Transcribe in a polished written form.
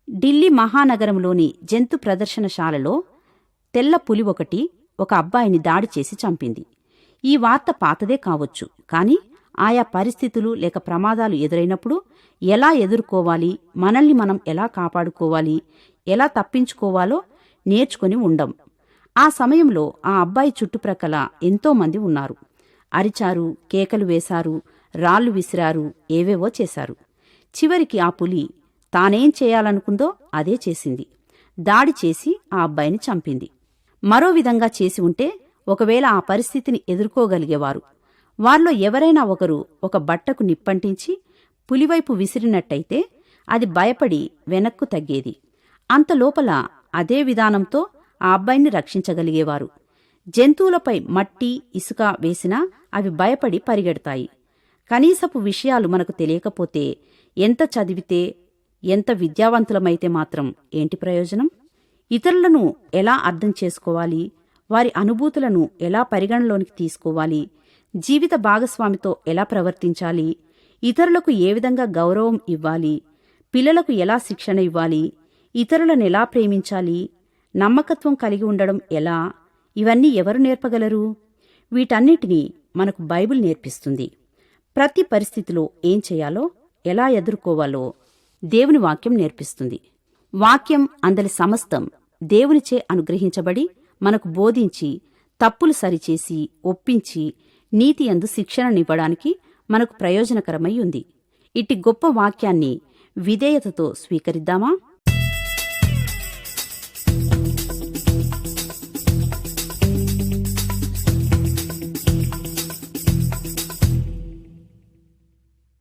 ఢిల్లీ మహానగరంలోని జంతు ప్రదర్శనశాలలో తెల్ల పులి ఒకటి ఒక అబ్బాయిని దాడి చేసి చంపింది. ఈ వార్త పాతదే కావచ్చు, కానీ ఆయా పరిస్థితులు లేక ప్రమాదాలు ఎదురైనప్పుడు ఎలా ఎదుర్కోవాలి, మనల్ని మనం ఎలా కాపాడుకోవాలి, ఎలా తప్పించుకోవాలో నేర్చుకుని ఉండం. ఆ సమయంలో ఆ అబ్బాయి చుట్టుప్రక్కల ఎంతోమంది ఉన్నారు. అరిచారు, కేకలు వేశారు, రాళ్లు విసిరారు, ఏవేవో చేశారు. చివరికి ఆ పులి తానేం చేయాలనుకుందో అదే చేసింది. దాడి చేసి ఆ అబ్బాయిని చంపింది. మరో విధంగా చేసి ఉంటే ఒకవేళ ఆ పరిస్థితిని ఎదుర్కోగలిగేవారు. వారిలో ఎవరైనా ఒకరు ఒక బట్టకు నిప్పంటించి పులివైపు విసిరినట్టయితే అది భయపడి వెనక్కు తగ్గేది. అంతలోపల అదే విధానంతో ఆ అబ్బాయిని రక్షించగలిగేవారు. జంతువులపై మట్టి, ఇసుక వేసినా అవి భయపడి పరిగెడతాయి. కనీసపు విషయాలు మనకు తెలియకపోతే, ఎంత చదివితే, ఎంత విద్యావంతులమైతే మాత్రం ఏంటి ప్రయోజనం? ఇతరులను ఎలా అర్థం చేసుకోవాలి, వారి అనుభూతులను ఎలా పరిగణలోనికి తీసుకోవాలి, జీవిత భాగస్వామితో ఎలా ప్రవర్తించాలి, ఇతరులకు ఏ విధంగా గౌరవం ఇవ్వాలి, పిల్లలకు ఎలా శిక్షణ ఇవ్వాలి, ఇతరులను ఎలా ప్రేమించాలి, నమ్మకత్వం కలిగి ఉండడం ఎలా, ఇవన్నీ ఎవరు నేర్పగలరు? వీటన్నిటినీ మనకు బైబిల్ నేర్పిస్తుంది. ప్రతి పరిస్థితిలో ఏం చేయాలో, ఎలా ఎదుర్కోవాలో దేవుని వాక్యం నేర్పిస్తుంది. వాక్యం అందలి సమస్తం దేవునిచే అనుగ్రహించబడి మనకు బోధించి, తప్పులు సరిచేసి, ఒప్పించి, నీతియందు శిక్షణనివ్వడానికి మనకు ప్రయోజనకరమై ఉంది. ఇట్టి గొప్ప వాక్యాన్ని విధేయతతో స్వీకరిద్దామా?